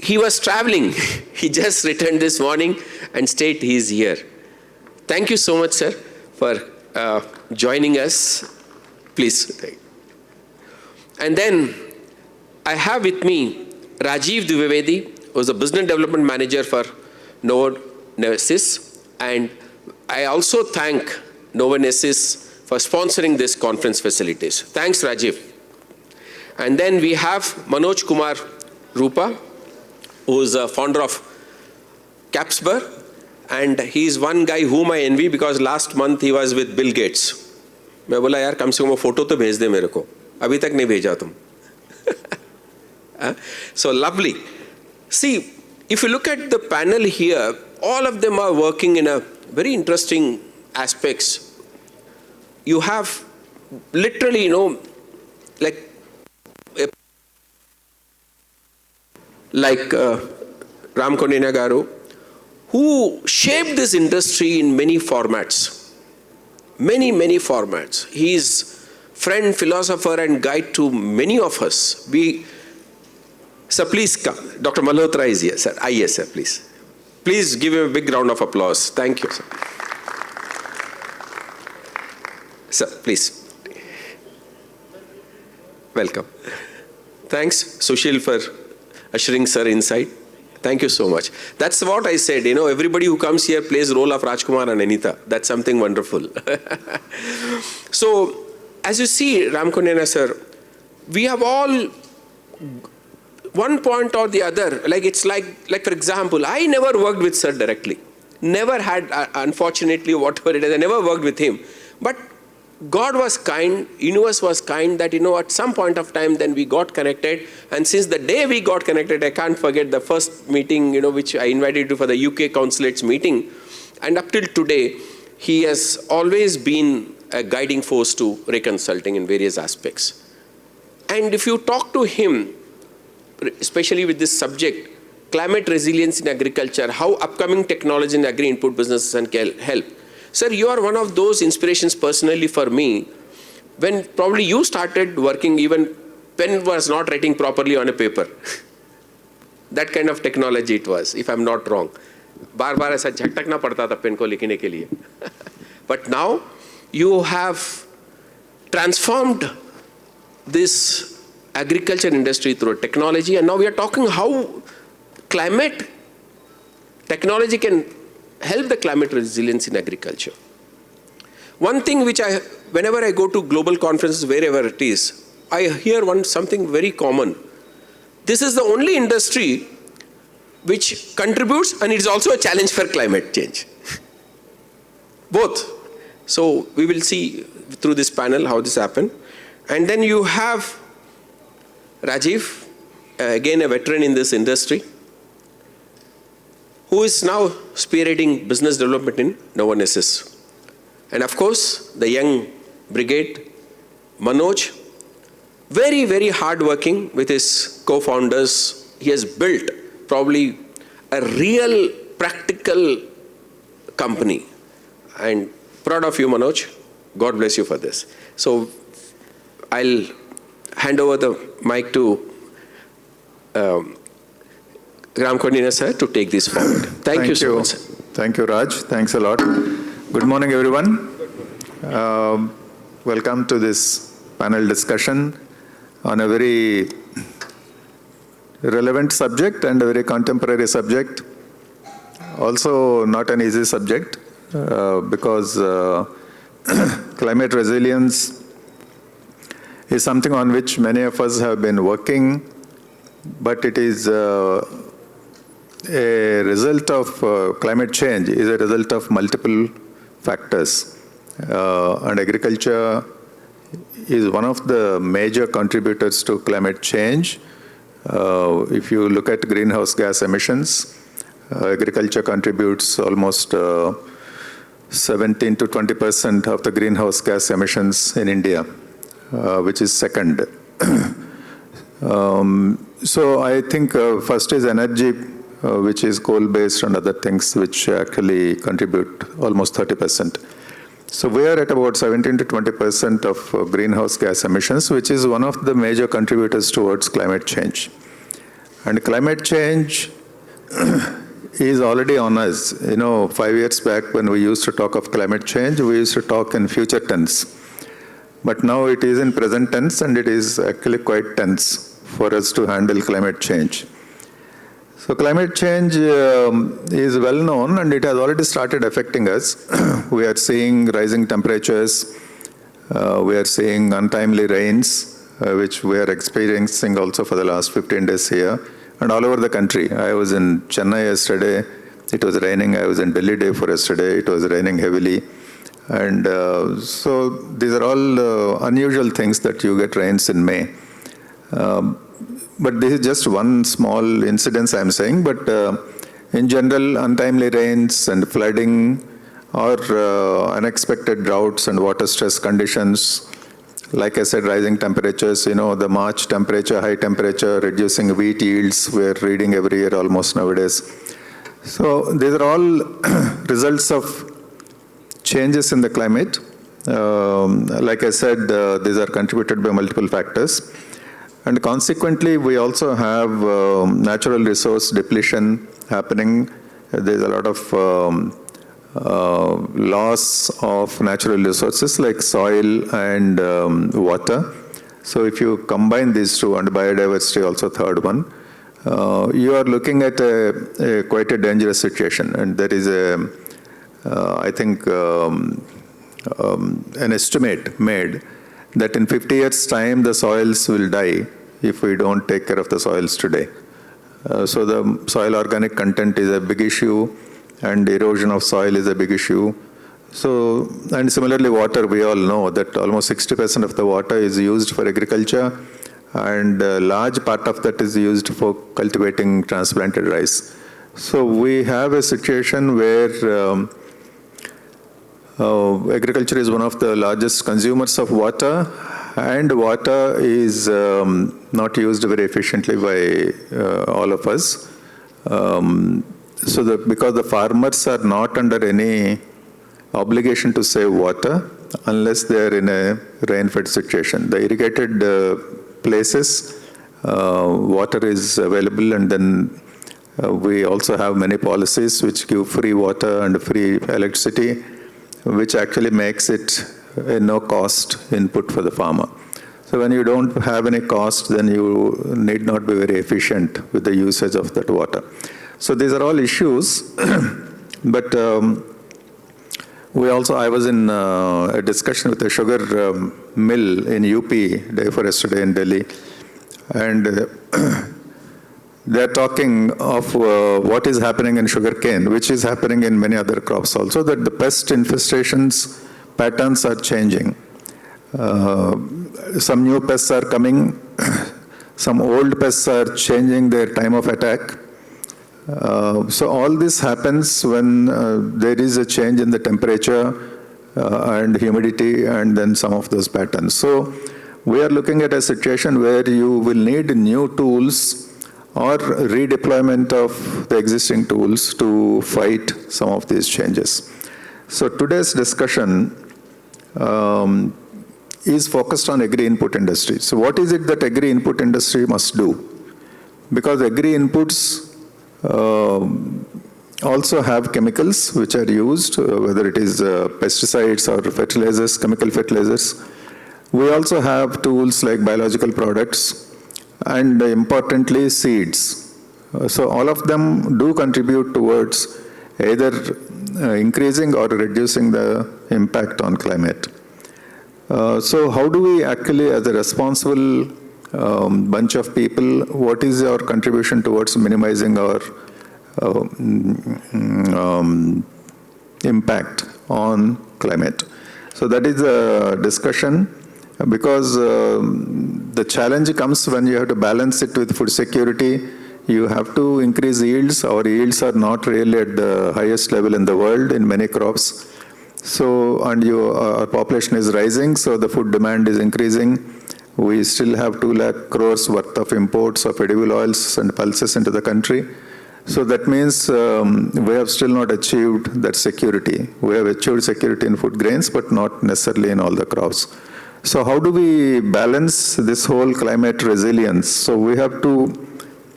he was traveling. He just returned this morning and stayed. He is here. Thank you so much, sir, for joining us. Please. And then I have with me Rajeev Dwiwedi, who is a business development manager for Novonesis. And I also thank Novonesis for sponsoring this conference facilities. Thanks, Rajeev. And then we have Manoj Kumar Rupa, who is a founder of Capsber. And he is one guy whom I envy because last month he was with Bill Gates. मैं बोला यार कम से कम वो photo तो भेज दे मेरे को, अभी तक नहीं भेजा तुम. So lovely. See, if you look at the panel here, all of them are working in a very interesting aspects. You have literally, like Ram Kaundinya garu, who shaped this industry in many formats. Many formats. He is friend, philosopher, and guide to many of us. Sir, please come. Dr. Malhotra is here, sir. Yes, sir, please. Please give him a big round of applause. Thank you, sir. Sir, please. Welcome. Thanks, Sushil, for ushering sir inside. Thank you so much. That's what I said, everybody who comes here plays the role of Rajkumar and Anita. That's something wonderful. So, as you see, Ram Kaundinya sir, we have all one point or the other. It's like for example, I never worked with sir directly. Never had, unfortunately, whatever it is, I never worked with him. But God was kind, universe was kind that, at some point of time, then we got connected. And since the day we got connected, I can't forget the first meeting, which I invited you for the UK consulate's meeting. And up till today, he has always been a guiding force to Agri Consulting in various aspects. And if you talk to him, especially with this subject, climate resilience in agriculture, how upcoming technology in agri-input businesses can help. Sir, you are one of those inspirations personally for me. When probably you started working, even pen was not writing properly on a paper. That kind of technology it was, if I'm not wrong. बार-बार ऐसा झटकना पड़ता था pen को लिखने के लिए. But now you have transformed this agriculture industry through technology, and now we are talking how climate technology can help the climate resilience in agriculture. One thing which whenever I go to global conferences, wherever it is, I hear something very common. This is the only industry which contributes, and it's also a challenge for climate change. Both. So we will see through this panel how this happened. And then you have Rajeev, again a veteran in this industry, who is now spearheading business development in Novonesis. And of course, the young brigade, Manoj, very hardworking with his co-founders. He has built probably a real practical company. And proud of you, Manoj. God bless you for this. So I'll hand over the mic to Ram Kaundinya sir to take this forward. Thank you so much. Thank you, Raj. Thanks a lot. Good morning, everyone. Welcome to this panel discussion on a very relevant subject and a very contemporary subject. Also not an easy subject because climate resilience is something on which many of us have been working, but it is a result of climate change is a result of multiple factors. And agriculture is one of the major contributors to climate change. If you look at greenhouse gas emissions, agriculture contributes almost 17 to 20% of the greenhouse gas emissions in India, which is second. So I think first is energy, which is coal-based and other things which actually contribute almost 30%. So we are at about 17 to 20% of greenhouse gas emissions, which is one of the major contributors towards climate change. And climate change is already on us. 5 years back when we used to talk of climate change, we used to talk in future tense. But now it is in present tense, and it is actually quite tense for us to handle climate change. So climate change is well known, and it has already started affecting us. We are seeing rising temperatures. We are seeing untimely rains, which we are experiencing also for the last 15 days here, and all over the country. I was in Chennai yesterday. It was raining. I was in Delhi day for yesterday. It was raining heavily. And so these are all unusual things that you get rains in May. But this is just one small incidence I'm saying. But in general, untimely rains and flooding or unexpected droughts and water stress conditions, like I said, rising temperatures, the March temperature, high temperature, reducing wheat yields, we're reading every year almost nowadays. So these are all results of changes in the climate. Like I said, these are contributed by multiple factors. And consequently, we also have natural resource depletion happening. There's a lot of loss of natural resources like soil and water. So if you combine these two, and biodiversity also third one, you are looking at quite a dangerous situation. And there is I think an estimate made that in 50 years' time, the soils will die if we don't take care of the soils today. So the soil organic content is a big issue, and erosion of soil is a big issue. So, and similarly, water, we all know that almost 60% of the water is used for agriculture, and a large part of that is used for cultivating transplanted rice. So we have a situation where agriculture is one of the largest consumers of water, and water is not used very efficiently by all of us. So because the farmers are not under any obligation to save water unless they are in a rain-fed situation. The irrigated places, water is available, and then we also have many policies which give free water and free electricity, which actually makes it a no-cost input for the farmer. So when you don't have any cost, then you need not be very efficient with the usage of that water. So these are all issues, but I was in a discussion with a sugar mill in UP day before yesterday in Delhi, and they're talking of what is happening in sugarcane, which is happening in many other crops also, that the pest infestations patterns are changing. Some new pests are coming, some old pests are changing their time of attack. So all this happens when there is a change in the temperature and humidity, and then some of those patterns. So we are looking at a situation where you will need new tools or redeployment of the existing tools to fight some of these changes. So today's discussion is focused on agri-input industry. So what is it that agri-input industry must do? Because agri-inputs also have chemicals which are used, whether it is pesticides or fertilizers, chemical fertilizers. We also have tools like biological products, and importantly, seeds. So all of them do contribute towards either increasing or reducing the impact on climate. So how do we actually, as a responsible bunch of people, what is our contribution towards minimizing our impact on climate? So that is a discussion, because the challenge comes when you have to balance it with food security. You have to increase yields. Our yields are not really at the highest level in the world in many crops. So, and our population is rising, so the food demand is increasing. We still have 2 lakh crores worth of imports of edible oils and pulses into the country. So that means we have still not achieved that security. We have achieved security in food grains, but not necessarily in all the crops. So how do we balance this whole climate resilience? So we have to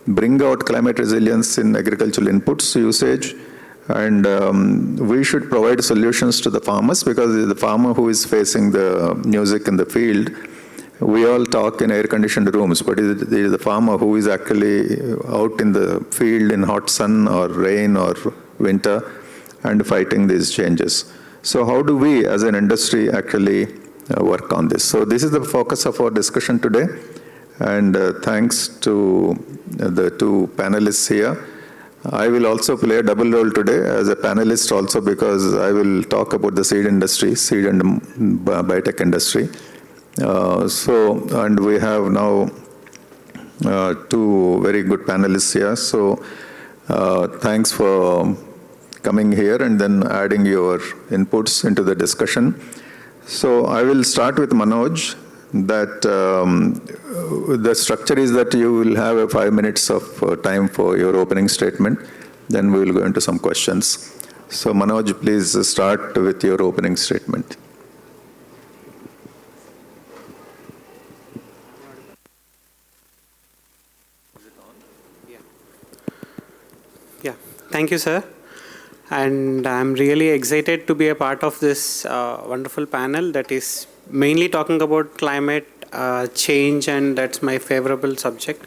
bring out climate resilience in agricultural inputs usage, and we should provide solutions to the farmers, because the farmer who is facing the music in the field, we all talk in air-conditioned rooms, but it is the farmer who is actually out in the field in hot sun or rain or winter and fighting these changes. So how do we as an industry actually work on this? So this is the focus of our discussion today. And thanks to the two panelists here. I will also play a double role today as a panelist also, because I will talk about the seed industry, seed and biotech industry. And we have now two very good panelists here. So thanks for coming here and then adding your inputs into the discussion. So I will start with Manoj. That the structure is that you will have 5 minutes of time for your opening statement. Then we will go into some questions. So Manoj, please start with your opening statement. Yeah, thank you, sir. And I'm really excited to be a part of this wonderful panel that is mainly talking about climate change, and that's my favorable subject.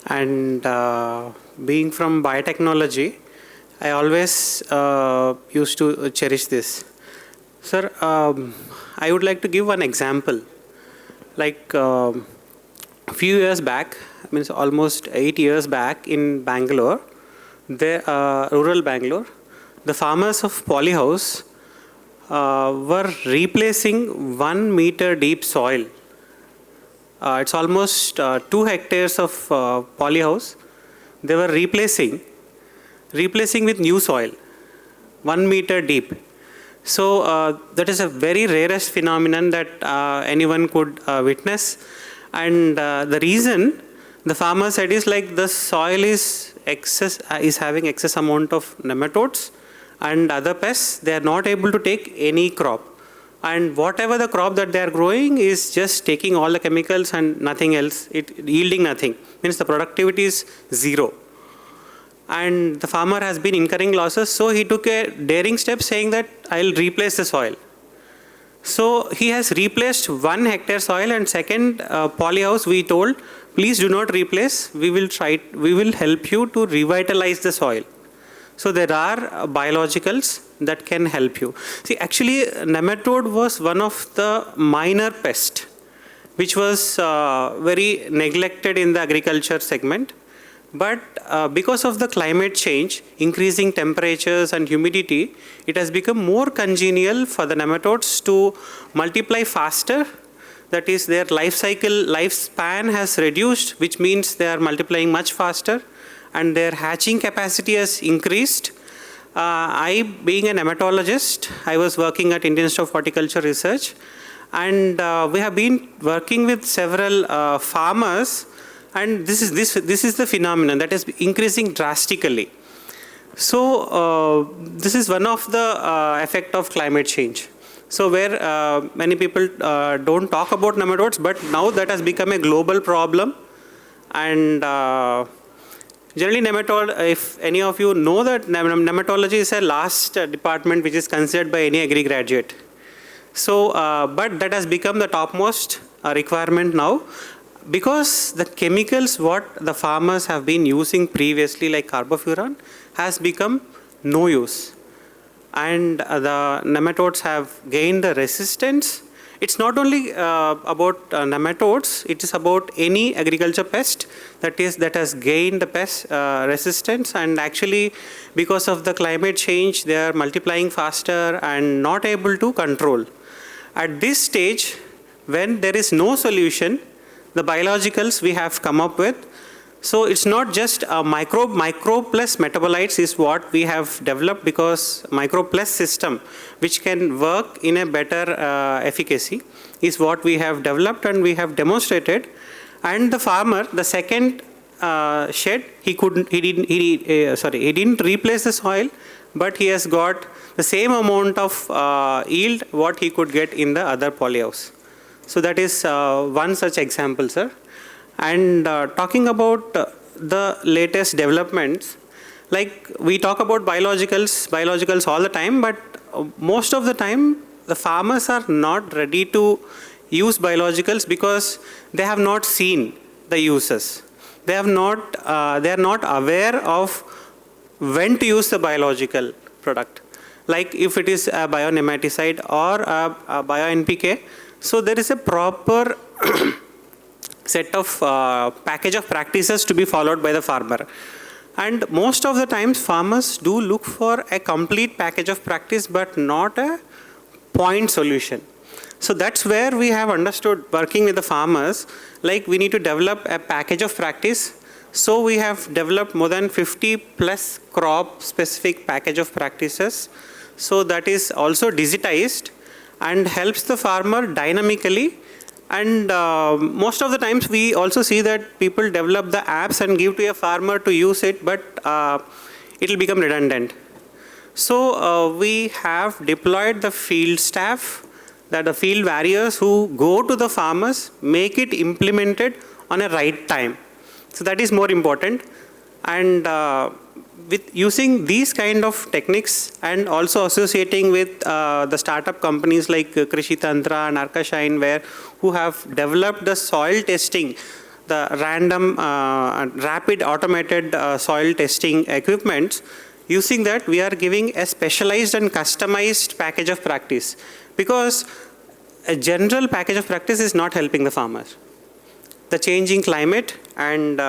And being from biotechnology, I always used to cherish this. Sir, I would like to give one example. Like a few years back, means almost 8 years back in Bangalore, rural Bangalore, the farmers of polyhouse were replacing 1 meter deep soil. It's almost 2 hectares of polyhouse. They were replacing with new soil, 1 meter deep. So that is a very rarest phenomenon that anyone could witness. And the reason the farmer said is like the soil is having excess amount of nematodes and other pests. They are not able to take any crop. And whatever the crop that they are growing is just taking all the chemicals and nothing else, yielding nothing. Means the productivity is zero. And the farmer has been incurring losses, so he took a daring step saying that I'll replace the soil. So he has replaced 1 hectare soil, and second polyhouse we told, please do not replace, we will help you to revitalize the soil. So there are biologicals that can help you. See, actually nematode was one of the minor pests which was very neglected in the agriculture segment. But because of the climate change, increasing temperatures and humidity, it has become more congenial for the nematodes to multiply faster. That is, their lifespan has reduced, which means they are multiplying much faster, and their hatching capacity has increased. I, being a nematologist, I was working at Indian Institute of Horticulture Research, and we have been working with several farmers. And this is the phenomenon that is increasing drastically. So this is one of the effect of climate change. So where many people don't talk about nematodes, but now that has become a global problem. And generally nematode, if any of you know that nematology is a last department which is considered by any agri graduate. So, but that has become the topmost requirement now. Because the chemicals what the farmers have been using previously, like carbofuran, has become no use. And the nematodes have gained the resistance. It's not only about nematodes, it is about any agriculture pest that has gained the pest resistance. And actually, because of the climate change, they are multiplying faster and not able to control. At this stage, when there is no solution, the biologicals we have come up with. So it's not just a micro plus metabolites is what we have developed, because micro plus system which can work in a better efficacy is what we have developed and we have demonstrated. And the farmer, the second shed, he didn't replace the soil, but he has got the same amount of yield what he could get in the other polyhouse. So that is one such example, sir. And talking about the latest developments, like we talk about biologicals all the time, but most of the time the farmers are not ready to use biologicals because they have not seen the uses. They are not aware of when to use the biological product. Like if it is a bio-nematicide or a bio-NPK, so there is a proper set of package of practices to be followed by the farmer. And most of the times farmers do look for a complete package of practice but not a point solution. So that's where we have understood, working with the farmers, like we need to develop a package of practice. So we have developed more than 50 plus crop specific package of practices. So that is also digitized and helps the farmer dynamically. And most of the times we also see that people develop the apps and give to a farmer to use it, but it will become redundant. So we have deployed the field staff, that the field warriors who go to the farmers, make it implemented on a right time. So that is more important. And with using these kind of techniques and also associating with the startup companies like Krishi Tantra and Arkashine, who have developed the soil testing, the random rapid automated soil testing equipments, using that we are giving a specialized and customized package of practice, because a general package of practice is not helping the farmers. The changing climate and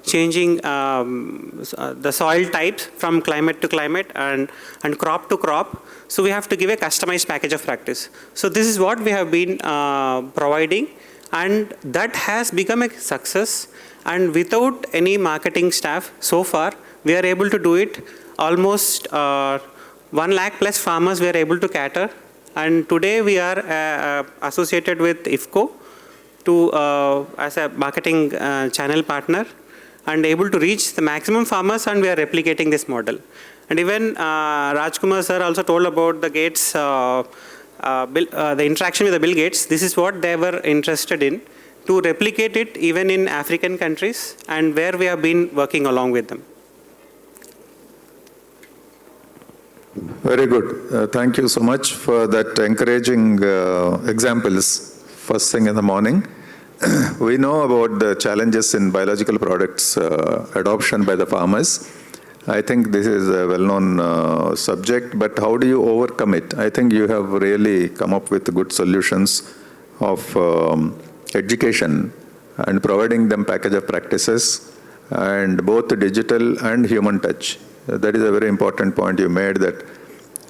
changing the soil types from climate to climate and crop to crop. So we have to give a customized package of practice. So this is what we have been providing, and that has become a success. And without any marketing staff, so far, we are able to do it. Almost 1 lakh plus farmers we are able to cater. And today we are associated with IFCO as a marketing channel partner and able to reach the maximum farmers, and we are replicating this model. And even Rajkumar sir also told about the Gates, the interaction with the Bill Gates. This is what they were interested in, to replicate it even in African countries, and where we have been working along with them. Very good. Thank you so much for that encouraging examples. First thing in the morning. We know about the challenges in biological products adoption by the farmers. I think this is a well-known subject, but how do you overcome it? I think you have really come up with good solutions of education and providing them package of practices, and both digital and human touch. That is a very important point you made, that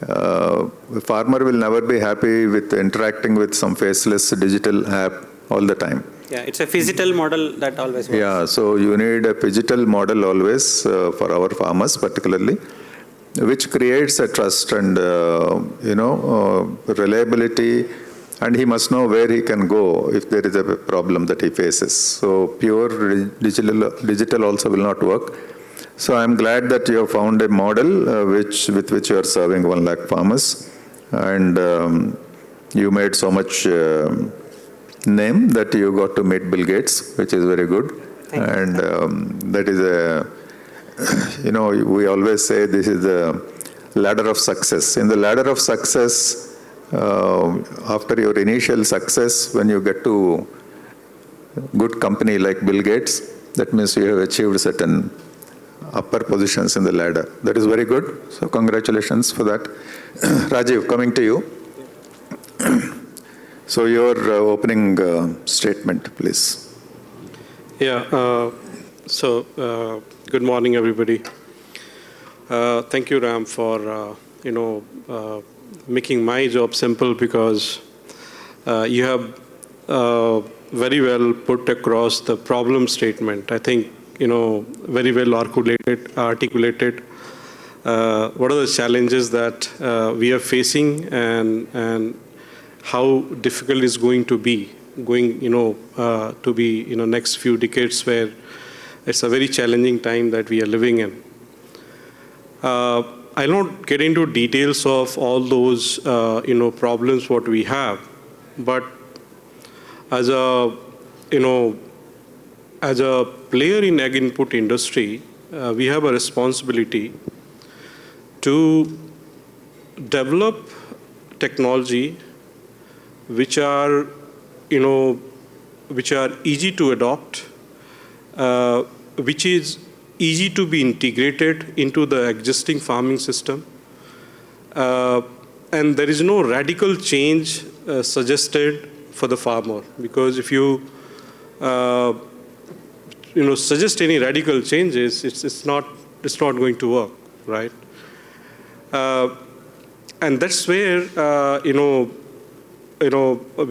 the farmer will never be happy with interacting with some faceless digital app all the time. Yeah, it's a physical model that always works. Yeah, so you need a physical model always for our farmers particularly, which creates a trust and reliability, and he must know where he can go if there is a problem that he faces. So pure digital also will not work. So I'm glad that you have found a model with which you are serving 1 lakh farmers, and you made so much name that you got to meet Bill Gates, which is very good. And that is we always say this is the ladder of success. In the ladder of success, after your initial success, when you get to good company like Bill Gates, that means you have achieved certain upper positions in the ladder. That is very good. So congratulations for that. Rajeev, coming to you. So your opening statement, please. Yeah. Good morning, everybody. Thank you, Ram, for making my job simple, because you have very well put across the problem statement. I think very well articulated what are the challenges that we are facing, and how difficult it's going to be next few decades, where it's a very challenging time that we are living in. I'll not get into details of all those problems what we have, but as a player in ag input industry, we have a responsibility to develop technology which are, which are easy to adopt, which is easy to be integrated into the existing farming system. And there is no radical change suggested for the farmer, because if you suggest any radical changes, it's not going to work, right? And that's where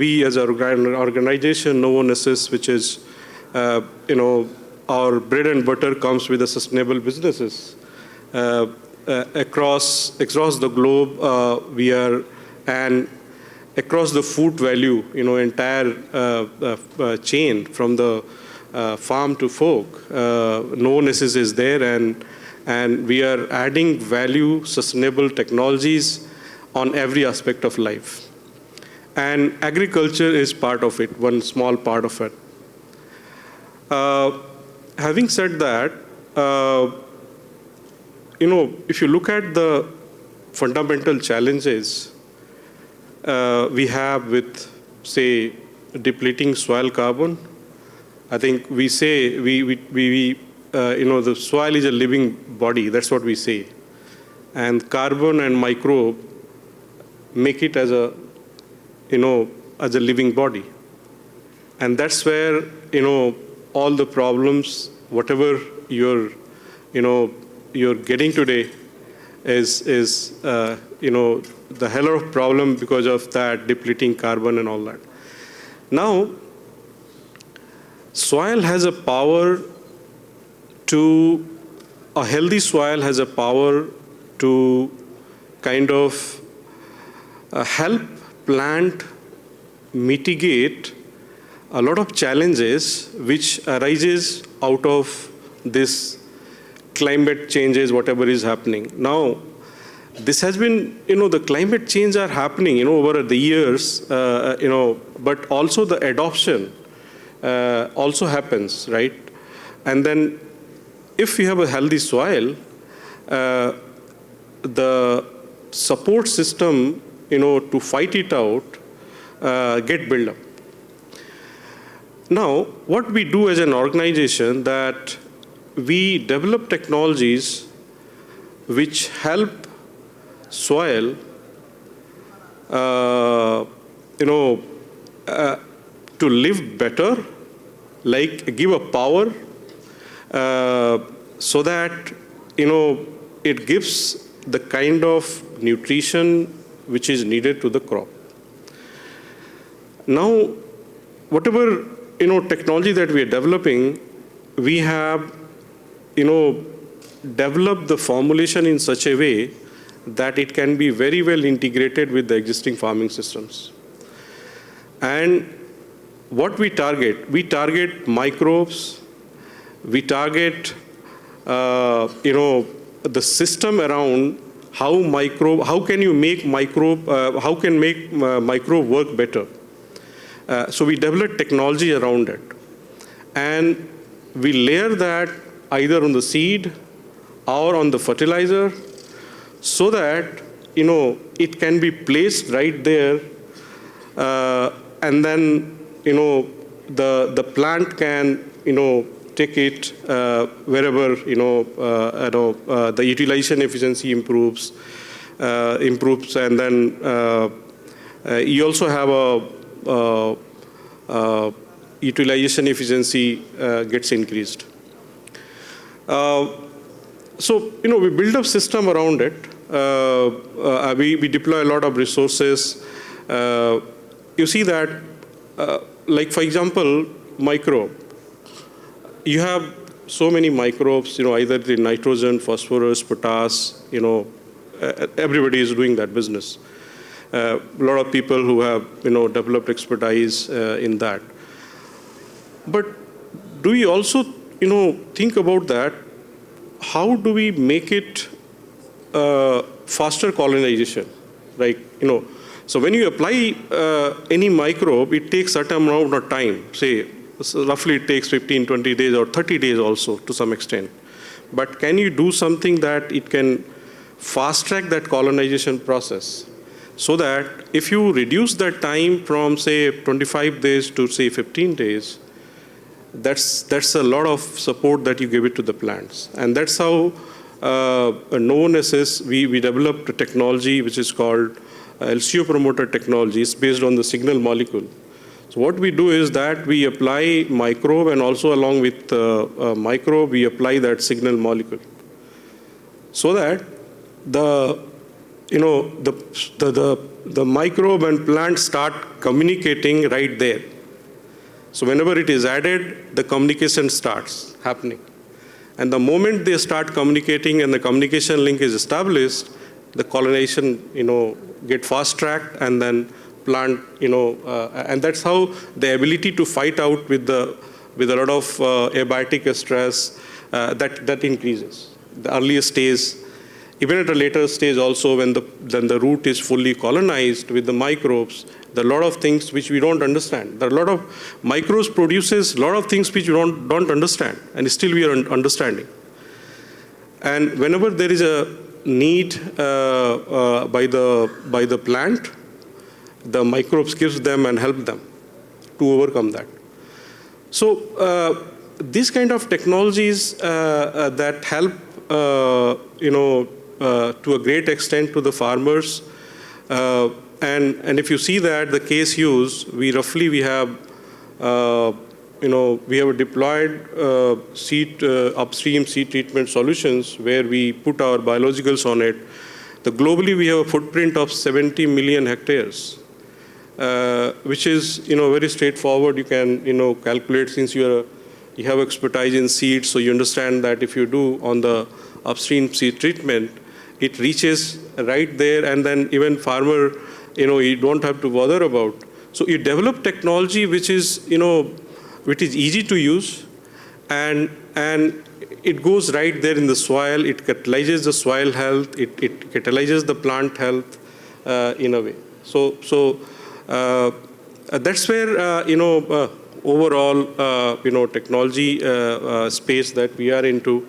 we as an organization, Novonesis, which is our bread and butter comes with the sustainable businesses. Across the globe, we are, and across the food value, entire chain from the farm to fork, Novonesis is there, and we are adding value, sustainable technologies on every aspect of life. And agriculture is part of it, one small part of it. Having said that, if you look at the fundamental challenges we have with, say, depleting soil carbon, I think we say the soil is a living body. That's what we say, and carbon and microbe make it as a as a living body, and that's where all the problems, whatever you're getting today, is the hell of problem because of that depleting carbon and all that. Now, soil has a power to, a healthy soil has a power to kind of help plant mitigate a lot of challenges which arises out of this climate changes, whatever is happening. Now, this has been, the climate change are happening, over the years, but also the adoption also happens, right? And then if you have a healthy soil, the support system, to fight it out, get built up. Now, what we do as an organization, that we develop technologies which help soil, to live better, like give a power, so that, it gives the kind of nutrition which is needed to the crop. Now, whatever, technology that we are developing, we have, developed the formulation in such a way that it can be very well integrated with the existing farming systems. And what we target microbes, we target, the system around how can you make microbe work better. So we develop technology around it. And we layer that either on the seed or on the fertilizer, so that, it can be placed right there, and then, the plant can, take it wherever, the utilization efficiency improves, and then you also have a utilization efficiency gets increased. So, we build a system around it. We deploy a lot of resources. You see that, like for example, microbe. You have so many microbes, either the nitrogen, phosphorus, potash, everybody is doing that business. A lot of people who have, developed expertise in that. But do we also, think about that? How do we make it faster colonization? Like, so when you apply any microbe, it takes certain amount of time, say So roughly it takes 15, 20 days or 30 days also to some extent. But can you do something that it can fast track that colonization process? So that if you reduce that time from say 25 days to say 15 days, that's a lot of support that you give it to the plants. And that's how Novonesis, we developed a technology which is called LCO promoter technology. It's based on the signal molecule. So what we do is that we apply microbe, and also along with microbe, we apply that signal molecule. So that the microbe and plant start communicating right there. So whenever it is added, the communication starts happening. And the moment they start communicating and the communication link is established, the colonization, get fast-tracked, and then plant, and that's how the ability to fight out with a lot of abiotic stress, that increases. The earlier stage, even at a later stage also, when the root is fully colonized with the microbes, there are a lot of things which we don't understand. There are a lot of microbes produces a lot of things which we don't understand, and still we are understanding. And whenever there is a need by the plant, the microbes gives them and help them to overcome that. So these kind of technologies that help, to a great extent to the farmers. And if you see that the case use, we have deployed upstream seed treatment solutions where we put our biologicals on it. Globally, we have a footprint of 70 million hectares, which is very straightforward. You can calculate, since you have expertise in seeds, so you understand that if you do on the upstream seed treatment, it reaches right there, and then even farmer, you don't have to bother about. So you develop technology which is easy to use, and it goes right there in the soil. It catalyzes the soil health. It catalyzes the plant health in a way. So that's where overall technology space that we are into.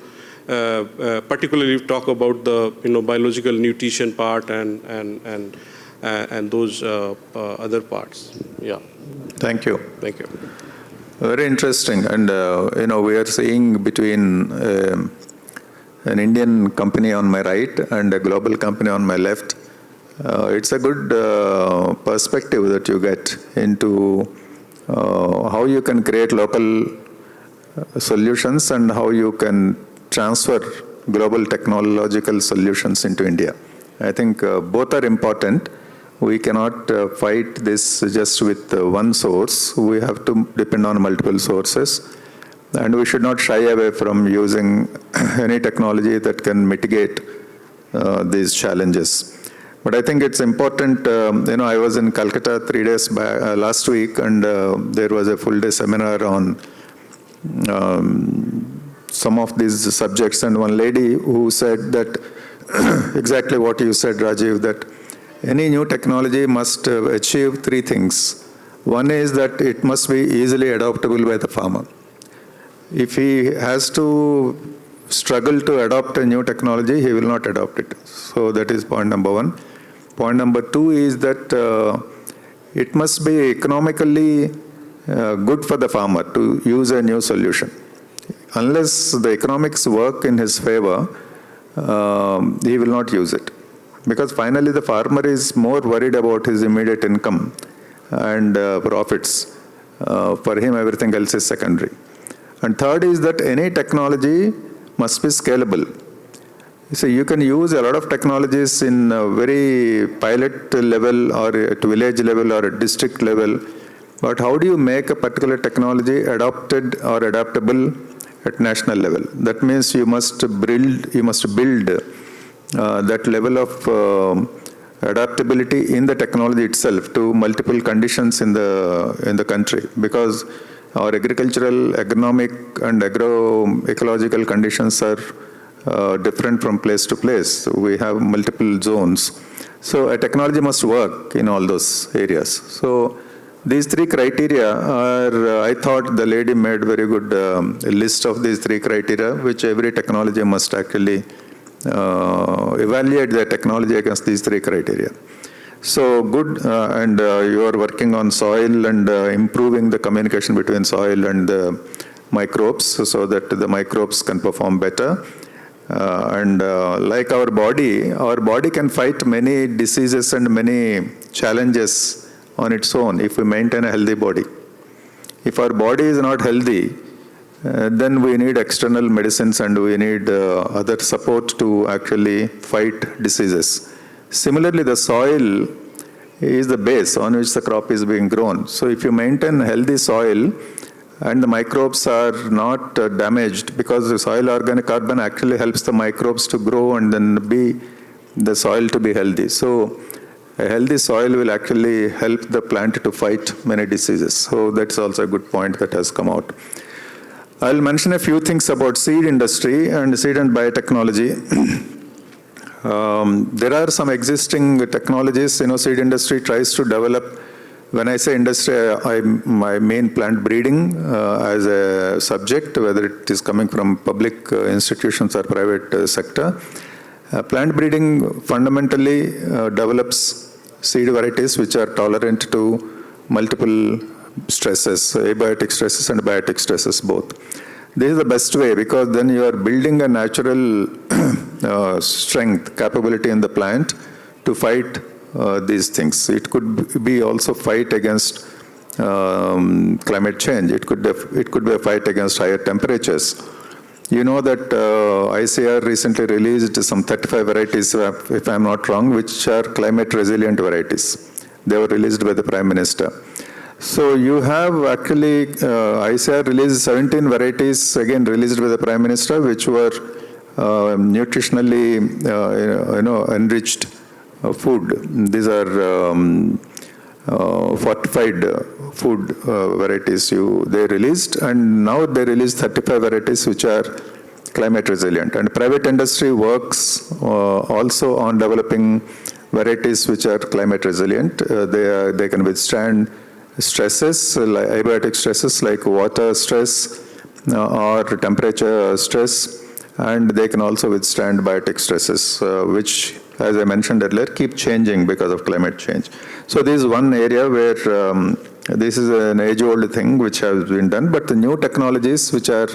Particularly talk about the biological nutrition part and those other parts. Yeah. Thank you. Thank you. Very interesting. And we are seeing between an Indian company on my right and a global company on my left. It's a good perspective that you get into how you can create local solutions and how you can transfer global technological solutions into India. I think both are important. We cannot fight this just with one source. We have to depend on multiple sources. And we should not shy away from using any technology that can mitigate these challenges. But I think it's important, I was in Calcutta 3 days back, last week, and there was a full day seminar on some of these subjects, and one lady who said that exactly what you said, Rajeev, that any new technology must achieve three things. One is that it must be easily adoptable by the farmer. If he has to struggle to adopt a new technology, he will not adopt it. So that is point number one. Point number two is that it must be economically good for the farmer to use a new solution. Unless the economics work in his favor, he will not use it. Because finally the farmer is more worried about his immediate income and profits. For him, everything else is secondary. And third is that any technology must be scalable. So you can use a lot of technologies in a very pilot level or at village level or at district level. But how do you make a particular technology adopted or adaptable at national level? That means you must build that level of adaptability in the technology itself to multiple conditions in the country, because our agricultural, agronomic, and agroecological conditions are different from place to place. We have multiple zones. So a technology must work in all those areas. So These three criteria are, I thought the lady made very good list of these three criteria, which every technology must actually evaluate their technology against these three criteria. So good, and you are working on soil and improving the communication between soil and the microbes so that the microbes can perform better. Like our body can fight many diseases and many challenges on its own if we maintain a healthy body. If our body is not healthy, then we need external medicines and we need other support to actually fight diseases. Similarly, the soil is the base on which the crop is being grown. So if you maintain healthy soil and the microbes are not damaged, because the soil organic carbon actually helps the microbes to grow and then the soil to be healthy. So a healthy soil will actually help the plant to fight many diseases. So that's also a good point that has come out. I'll mention a few things about seed industry and seed and biotechnology. There are some existing technologies, seed industry tries to develop. When I say industry, I mean plant breeding as a subject, whether it is coming from public institutions or private sector. Plant breeding fundamentally develops seed varieties which are tolerant to multiple stresses, abiotic stresses and biotic stresses both. This is the best way, because then you are building a natural strength, capability in the plant to fight these things. It could be also fight against climate change. It could be a fight against higher temperatures. You know that ICAR recently released some 35 varieties, if I'm not wrong, which are climate resilient varieties. They were released by the Prime Minister. So you have actually, ICAR released 17 varieties, again released by the Prime Minister, which were nutritionally enriched food. These are fortified food varieties they released, and now they released 35 varieties which are climate resilient. And private industry works also on developing varieties which are climate resilient. They can withstand stresses, like abiotic stresses like water stress or temperature stress, and they can also withstand biotic stresses, which, as I mentioned earlier, keep changing because of climate change. So this is one area where this is an age-old thing which has been done, but the new technologies which are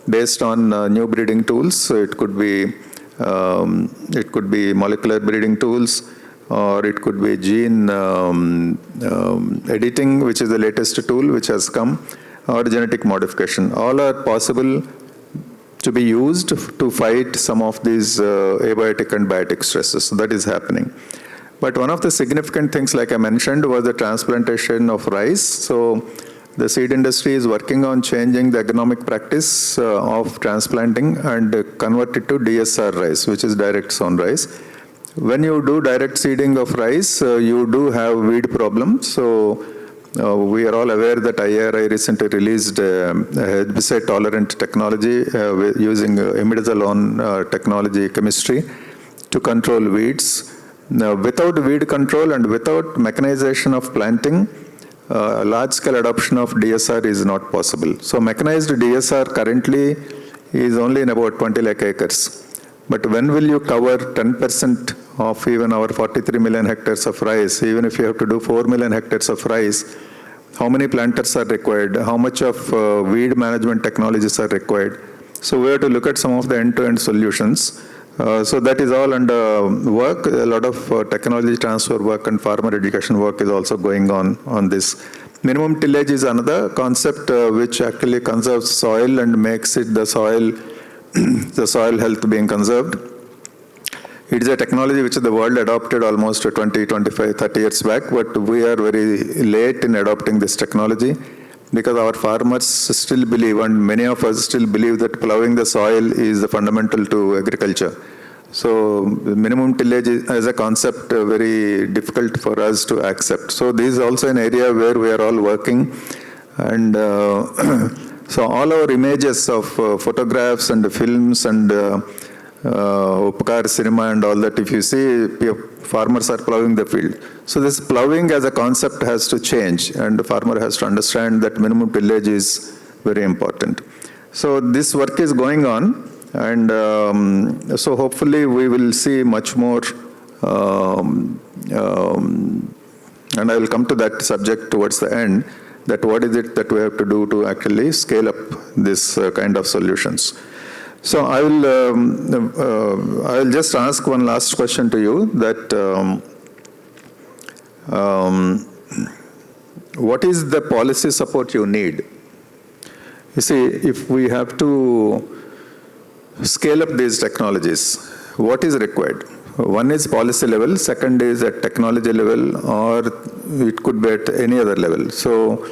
based on new breeding tools, so it could be molecular breeding tools, or it could be gene editing, which is the latest tool which has come, or genetic modification. All are possible to be used to fight some of these abiotic and biotic stresses. So that is happening. But one of the significant things, like I mentioned, was the transplantation of rice. So the seed industry is working on changing the economic practice of transplanting and convert it to DSR rice, which is direct sown rice. When you do direct seeding of rice, you do have weed problems. So we are all aware that IIRI recently released herbicide-tolerant technology using imidazolone technology chemistry to control weeds. Now, without weed control and without mechanization of planting, large-scale adoption of DSR is not possible. So mechanized DSR currently is only in about 20 lakh acres. But when will you cover 10% of even our 43 million hectares of rice? Even if you have to do 4 million hectares of rice, how many planters are required? How much of weed management technologies are required? So we have to look at some of the end-to-end solutions. So that is all under work. A lot of technology transfer work and farmer education work is also going on this. Minimum tillage is another concept which actually conserves soil and makes it the soil health being conserved. It is a technology which the world adopted almost 20, 25, 30 years back, but we are very late in adopting this technology because our farmers still believe, and many of us still believe, that plowing the soil is the fundamental to agriculture. So minimum tillage is, as a concept, very difficult for us to accept. So this is also an area where we are all working, and so all our images of photographs and films and Upkar cinema and all that, if you see, farmers are plowing the field. So this plowing as a concept has to change, and the farmer has to understand that minimum tillage is very important. So this work is going on, and so hopefully we will see much more, and I will come to that subject towards the end, that what is it that we have to do to actually scale up this kind of solutions. So I will just ask one last question to you, that what is the policy support you need? You see, if we have to scale up these technologies, what is required? One is policy level, second is at technology level, or it could be at any other level. So,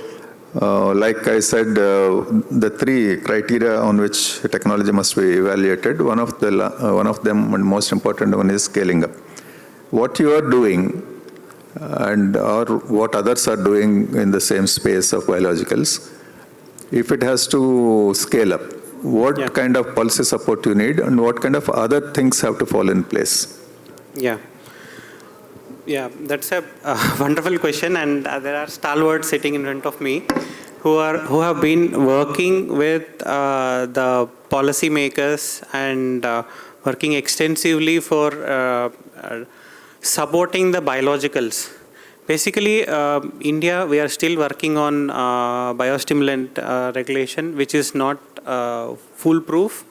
like I said, the three criteria on which technology must be evaluated, one of them and most important one is scaling up. What you are doing and or what others are doing in the same space of biologicals, if it has to scale up, what kind of policy support you need and what kind of other things have to fall in place? Yeah, that's a wonderful question, and there are stalwarts sitting in front of me who have been working with the policymakers and working extensively for supporting the biologicals. Basically, India, we are still working on biostimulant regulation, which is not foolproof.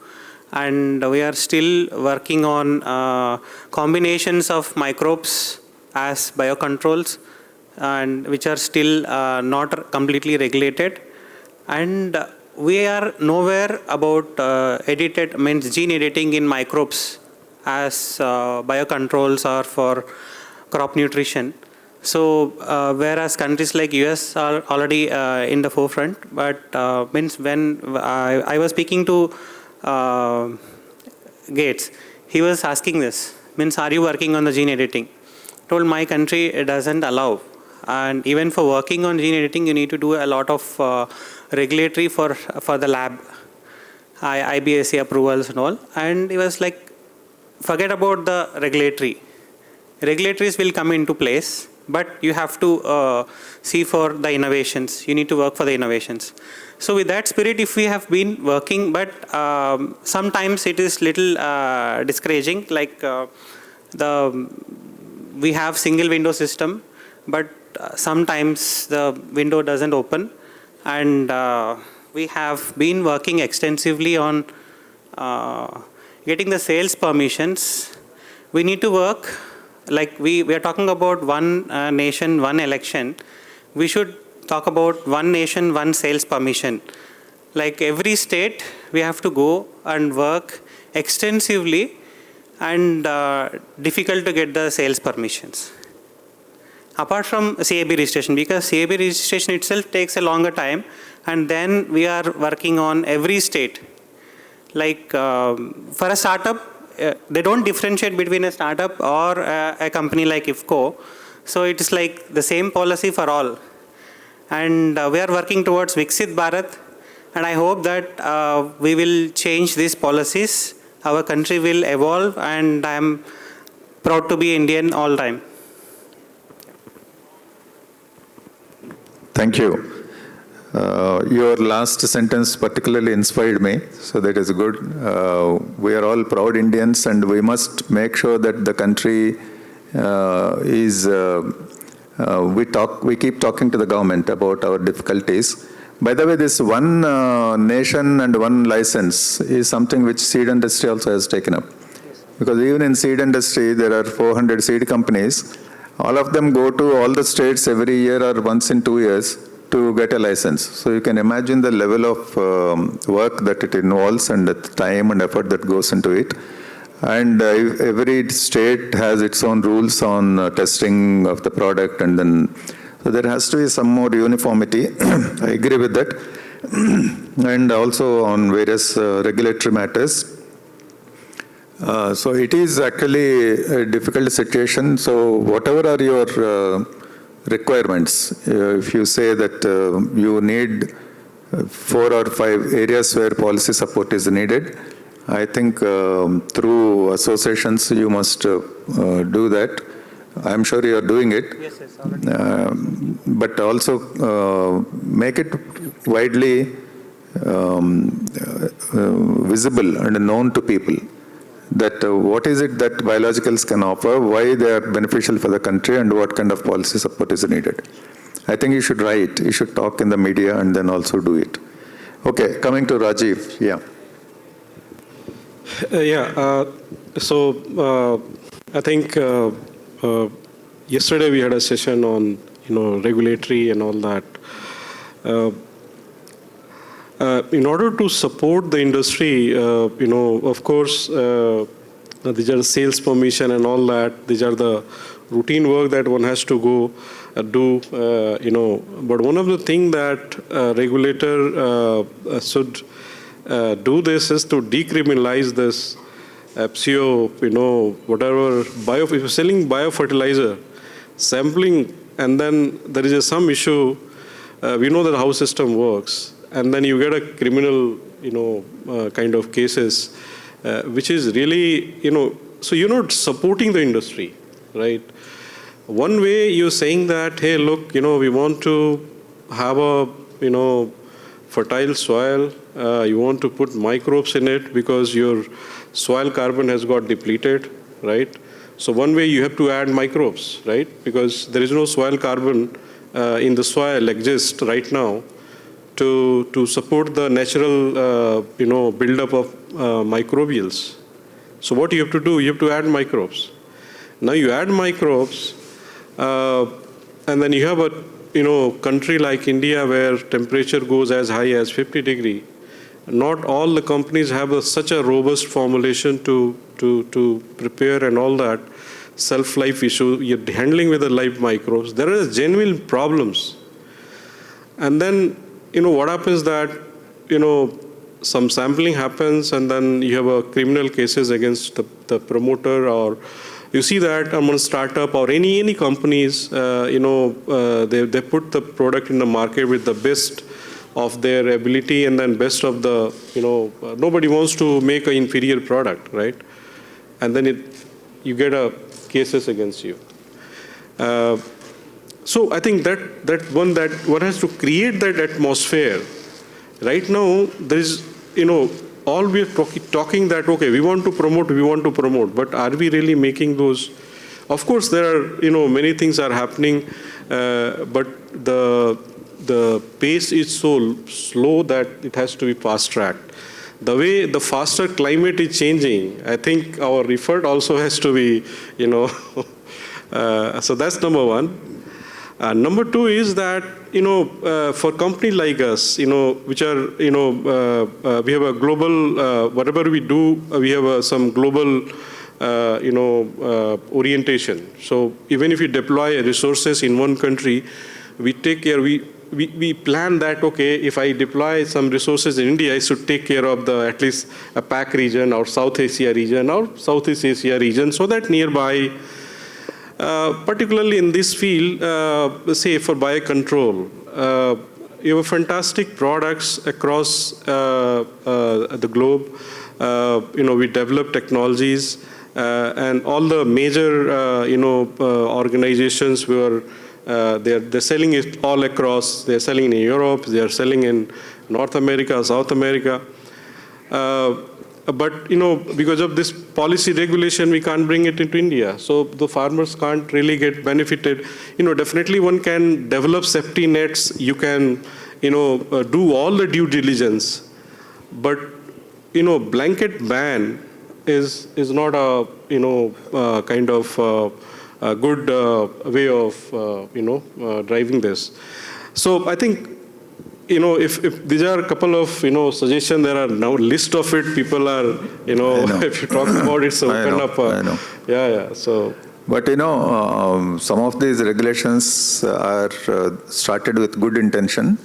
And we are still working on combinations of microbes as biocontrols, and which are still not completely regulated. And we are nowhere about gene editing in microbes as biocontrols or for crop nutrition. So whereas countries like US are already in the forefront, but means when I was speaking to Gates, he was asking this, means are you working on the gene editing? Told my country doesn't allow, and even for working on gene editing you need to do a lot of regulatory for the lab, IBAC approvals and all, and he was like, forget about the regulatories will come into place, but you have to see for the innovations, you need to work for the innovations. So with that spirit, if we have been working, but sometimes it is little discouraging, like we have single window system, but sometimes the window doesn't open, and we have been working extensively on getting the sales permissions. We need to work, like we are talking about one nation, one election. We should talk about one nation, one sales permission. Like every state, we have to go and work extensively, and difficult to get the sales permissions. Apart from CAB registration, because CAB registration itself takes a longer time, and then we are working on every state. Like for a startup, they don't differentiate between a startup or a company like IFCO. So it is like the same policy for all. And we are working towards Viksit Bharat, and I hope that we will change these policies. Our country will evolve, and I am proud to be Indian all time. Thank you. Your last sentence particularly inspired me, so that is good. We are all proud Indians, and we must make sure that the country is. We keep talking to the government about our difficulties. By the way, this one nation and one license is something which seed industry also has taken up. Because even in seed industry, there are 400 seed companies. All of them go to all the states every year or once in 2 years to get a license. So you can imagine the level of work that it involves and the time and effort that goes into it. And every state has its own rules on testing of the product, and then so there has to be some more uniformity. I agree with that. And also on various regulatory matters. So it is actually a difficult situation. So whatever are your requirements, if you say that you need 4 or 5 areas where policy support is needed, I think through associations you must do that. I'm sure you are doing it. Yes, yes, already. But also make it widely visible and known to people that what is it that biologicals can offer, why they are beneficial for the country, and what kind of policy support is needed. I think you should write, you should talk in the media and then also do it. Okay, coming to Rajeev. Yeah. So I think yesterday we had a session on regulatory and all that. In order to support the industry, of course, these are sales permission and all that. These are the routine work that one has to go do. But one of the things that regulator should do this is to decriminalize this FCO, whatever, if you're selling biofertilizer, sampling, and then there is some issue, we know that how system works, and then you get a criminal, kind of cases, which is really, so you're not supporting the industry, right? One way you're saying that, hey, look, we want to have a, fertile soil, you want to put microbes in it because your soil carbon has got depleted, right? So one way you have to add microbes, right? Because there is no soil carbon in the soil exists right now to support the natural, buildup of microbials. So what you have to do, you have to add microbes. Now you add microbes, and then you have a, country like India where temperature goes as high as 50 degrees. Not all the companies have such a robust formulation to prepare and all that. Self-life issue, you're handling with the live microbes. There are genuine problems. And then, what happens that, some sampling happens and then you have a criminal cases against the promoter, or you see that among startup or any companies, they put the product in the market with the best of their ability and then best of the, nobody wants to make an inferior product, right? And then you get cases against you. So I think that one has to create that atmosphere. Right now, there is, all we are talking that, okay, we want to promote, but are we really making those? Of course, there are, many things are happening, but the pace is so slow that it has to be fast-tracked. The way the faster climate is changing, I think our effort also has to be, so that's number one. Number two is that, for companies like us, which are, we have a global, whatever we do, we have some global, orientation. So even if we deploy resources in one country, we take care, we plan that, okay, if I deploy some resources in India, I should take care of at least a PAC region or South Asia region or Southeast Asia region, so that nearby, particularly in this field, say for biocontrol, you have fantastic products across the globe. We develop technologies, and all the major, organizations were they're selling it all across. They're selling in Europe. They are selling in North America, South America. But, because of this policy regulation, we can't bring it into India. So the farmers can't really get benefited. Definitely one can develop safety nets. You can, do all the due diligence. But, blanket ban is not a, kind of a good way of, driving this. So I think, if these are a couple of, suggestions, there are now list of it. People are, if you talk about it, so open up. I know. Yeah. So. But, some of these regulations are started with good intention.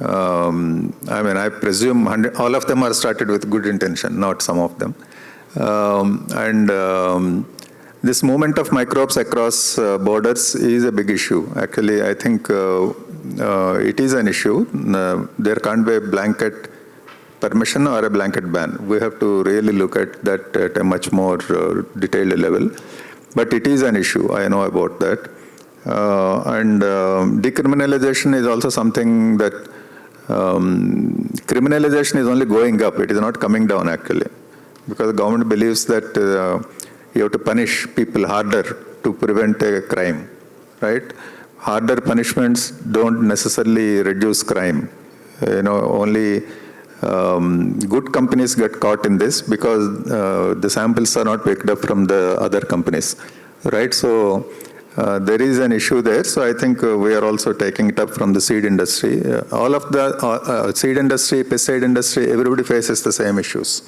I presume all of them are started with good intention, not some of them. This movement of microbes across borders is a big issue. Actually, I think it is an issue. There can't be a blanket permission or a blanket ban. We have to really look at that at a much more detailed level. But it is an issue, I know about that. And decriminalization is also something that criminalization is only going up, it is not coming down actually. Because the government believes that you have to punish people harder to prevent a crime, right? Harder punishments don't necessarily reduce crime. Only good companies get caught in this because the samples are not picked up from the other companies, right? So there is an issue there. So I think we are also taking it up from the seed industry. All of the seed industry, pesticide industry, everybody faces the same issues.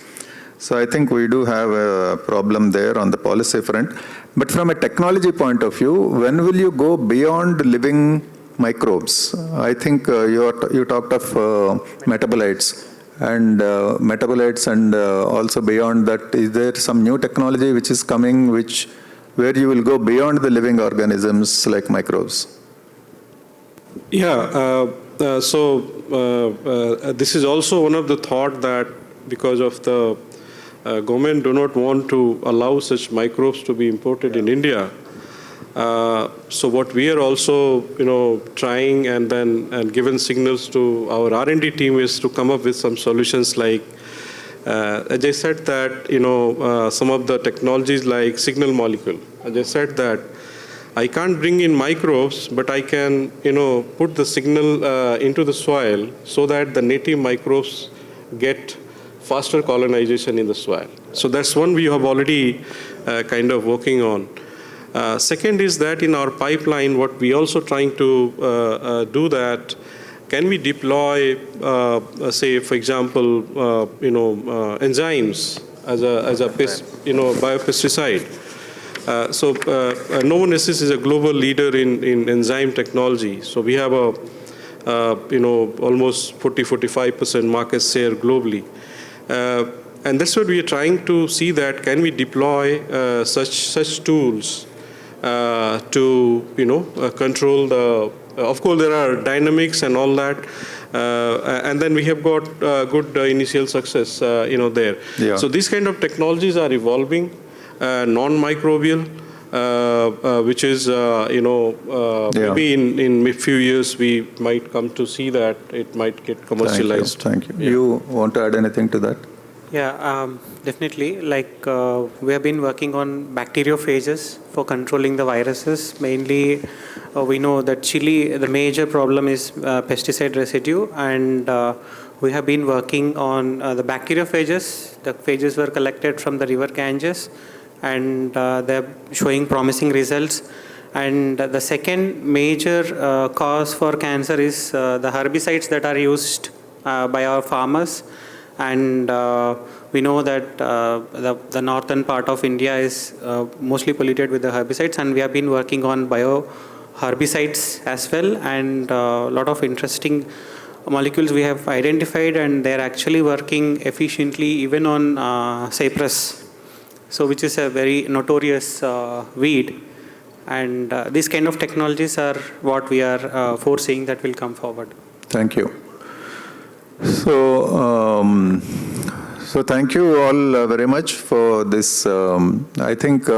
So I think we do have a problem there on the policy front. But from a technology point of view, when will you go beyond living microbes? I think you talked of metabolites and also beyond that, is there some new technology which is coming where you will go beyond the living organisms like microbes? Yeah, this is also one of the thought that because of the government do not want to allow such microbes to be imported in India. So what we are also, trying and given signals to our R&D team is to come up with some solutions like, as I said that, some of the technologies like signal molecule. As I said that I can't bring in microbes, but I can, put the signal into the soil so that the native microbes get faster colonization in the soil. So that's one we have already kind of working on. Second is that in our pipeline, what we also trying to do that, can we deploy, say, for example, enzymes as a biopesticide. So Novonesis is a global leader in enzyme technology. So we have almost 40-45% market share globally. And that's what we are trying to see that can we deploy such tools to control the. Of course, there are dynamics and all that, and then we have got good initial success, there. Yeah. So these kind of technologies are evolving, non-microbial, which is, maybe in a few years we might come to see that it might get commercialized. Thank you. Yeah. You want to add anything to that? Yeah, definitely. Like we have been working on bacteriophages for controlling the viruses. Mainly, we know that chili, the major problem is pesticide residue, and we have been working on the bacteriophages. The phages were collected from the river Ganges, and they're showing promising results. And the second major cause for cancer is the herbicides that are used by our farmers. And we know that the northern part of India is mostly polluted with the herbicides, and we have been working on bioherbicides as well, and a lot of interesting molecules we have identified, and they're actually working efficiently even on cypress, so which is a very notorious weed. And these kind of technologies are what we are foreseeing that will come forward. Thank you. So thank you all very much for this. I think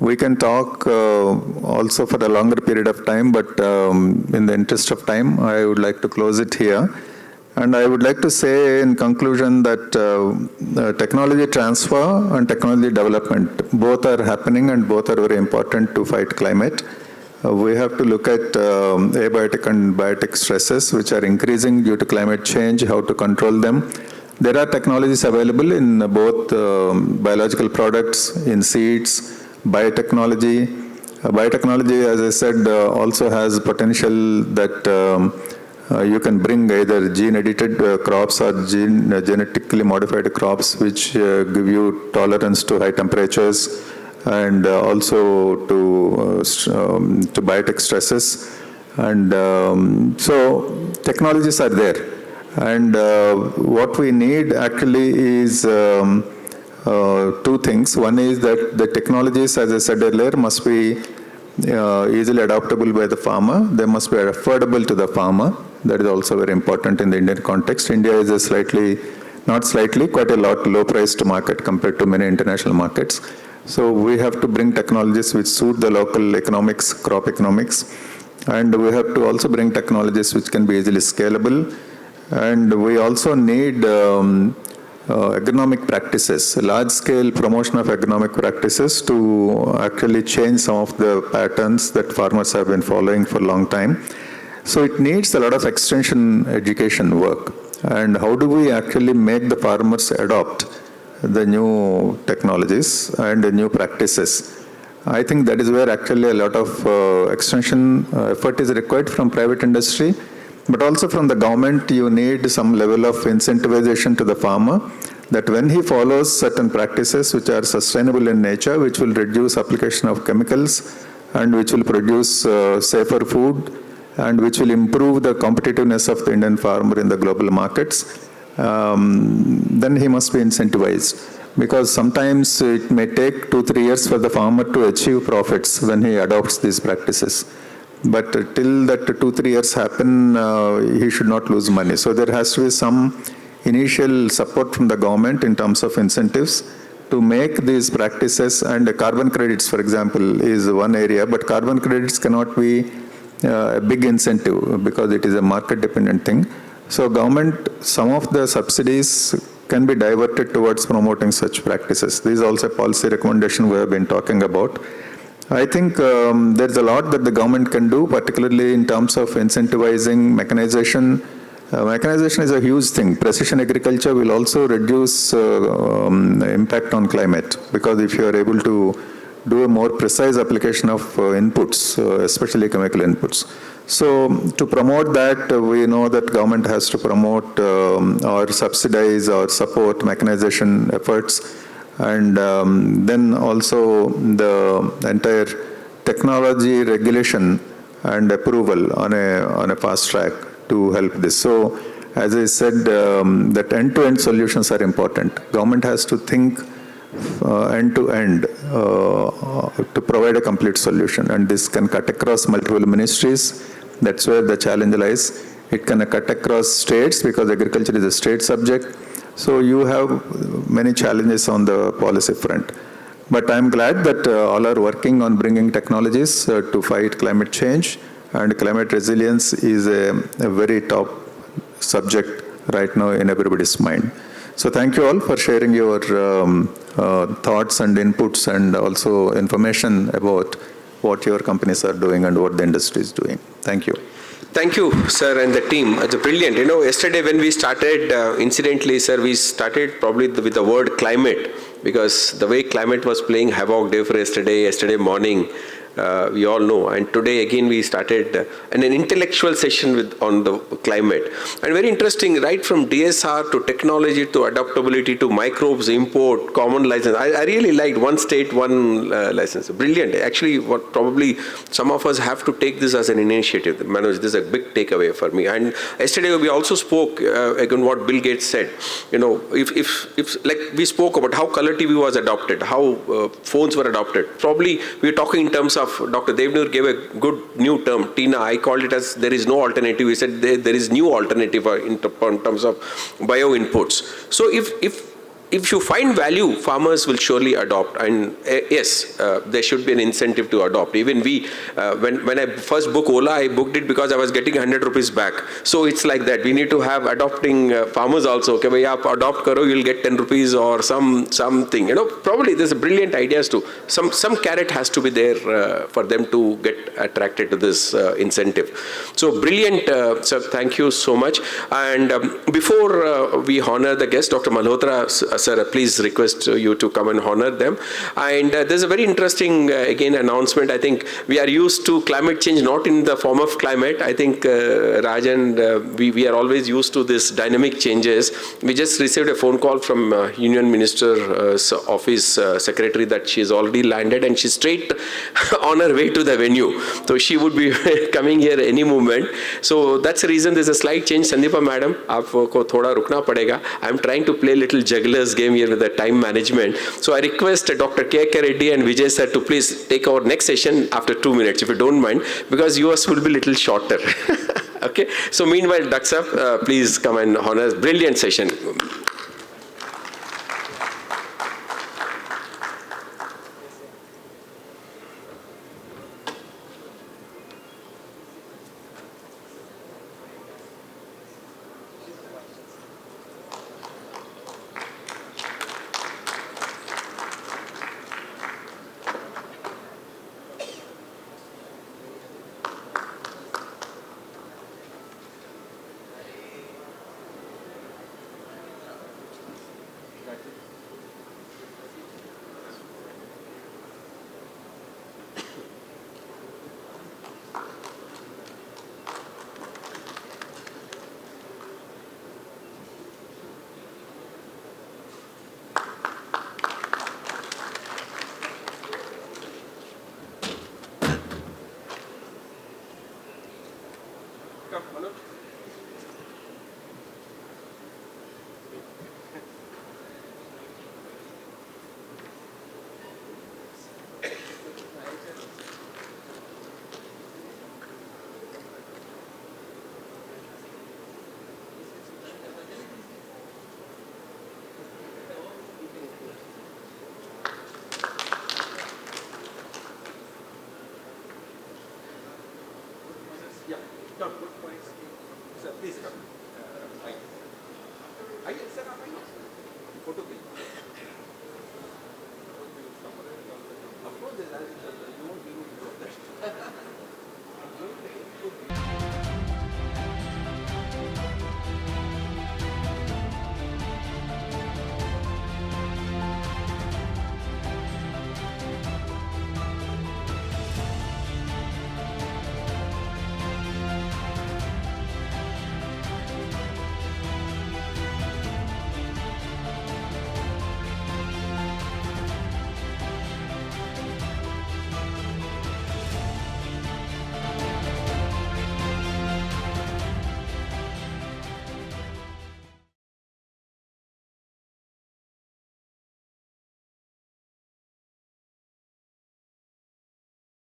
we can talk also for a longer period of time, but in the interest of time, I would like to close it here. And I would like to say in conclusion that technology transfer and technology development, both are happening and both are very important to fight climate. We have to look at abiotic and biotic stresses which are increasing due to climate change, how to control them. There are technologies available in both biological products, in seeds, biotechnology. Biotechnology, as I said, also has potential that you can bring either gene-edited crops or genetically modified crops which give you tolerance to high temperatures, and also to biotic stresses. And so technologies are there. And what we need actually is two things. One is that the technologies, as I said earlier, must be easily adaptable by the farmer. They must be affordable to the farmer. That is also very important in the Indian context. India is a quite a lot low-priced market compared to many international markets. So we have to bring technologies which suit the local economics, crop economics, and we have to also bring technologies which can be easily scalable. And we also need agronomic practices, large-scale promotion of agronomic practices to actually change some of the patterns that farmers have been following for a long time. So it needs a lot of extension education work. And how do we actually make the farmers adopt the new technologies and the new practices? I think that is where actually a lot of extension effort is required from private industry, but also from the government. You need some level of incentivization to the farmer that when he follows certain practices which are sustainable in nature, which will reduce application of chemicals and which will produce safer food and which will improve the competitiveness of the Indian farmer in the global markets, then he must be incentivized. Because sometimes it may take 2-3 years for the farmer to achieve profits when he adopts these practices. But till that 2-3 years happen, he should not lose money. So there has to be some initial support from the government in terms of incentives to make these practices, and carbon credits, for example, is one area, but carbon credits cannot be a big incentive because it is a market-dependent thing. So government, some of the subsidies can be diverted towards promoting such practices. This is also a policy recommendation we have been talking about. I think there's a lot that the government can do, particularly in terms of incentivizing mechanization. Mechanization is a huge thing. Precision agriculture will also reduce impact on climate, because if you are able to do a more precise application of inputs, especially chemical inputs. So to promote that, we know that government has to promote or subsidize or support mechanization efforts, and then also the entire technology regulation and approval on a fast track to help this. So as I said, that end-to-end solutions are important. Government has to think end-to-end to provide a complete solution, and this can cut across multiple ministries. That's where the challenge lies. It can cut across states because agriculture is a state subject. So you have many challenges on the policy front. But I'm glad that all are working on bringing technologies to fight climate change, and climate resilience is a very top subject right now in everybody's mind. So thank you all for sharing your thoughts and inputs and also information about what your companies are doing and what the industry is doing. Thank you. Thank you, sir, and the team. It's brilliant. You know, yesterday when we started, incidentally, sir, we started probably with the word climate, because the way climate was playing havoc day for yesterday morning, we all know. And today again we started an intellectual session on the climate. And very interesting, right from DSR to technology to adaptability to microbes, import, common license. I really liked one state, one license. Brilliant. Actually, what probably some of us have to take this as an initiative. Manoj, this is a big takeaway for me. And yesterday we also spoke, again, what Bill Gates said. You know, if like we spoke about how color TV was adopted, how phones were adopted. Probably we were talking in terms of Dr. Devnur gave a good new term, Tina. I called it as there is no alternative. He said there is new alternative in terms of bio inputs. So if you find value, farmers will surely adopt. And yes, there should be an incentive to adopt. Even we, when I first booked Ola, I booked it because I was getting 100 rupees back. So it's like that. We need to have adopting farmers also. Okay, bhaiya, aap adopt karo, you'll get 10 rupees or something. You know, probably there's brilliant ideas too. Some carrot has to be there for them to get attracted to this incentive. So brilliant, sir. Thank you so much. And before we honor the guest, Dr. Malhotra, sir, please request you to come and honor them. And there's a very interesting, again, announcement. I think we are used to climate change, not in the form of climate. I think, Rajan, we are always used to this dynamic changes. We just received a phone call from Union Minister's office secretary that she's already landed and she's straight on her way to the venue. So she would be coming here any moment. So that's the reason there's a slight change. Sandeepa madam, aapko thoda rukna padega. I'm trying to play little jugglers game here with the time management. So I request Dr. K.K. Reddy and Vijay sir to please take our next session after 2 minutes, if you don't mind, because yours will be little shorter. Okay, so meanwhile, ducks up, please come and honor. Brilliant session. Come, Manoj. Yeah, come, good points. Sir, please come. Sir, photo please. Of course, you won't be able to do that.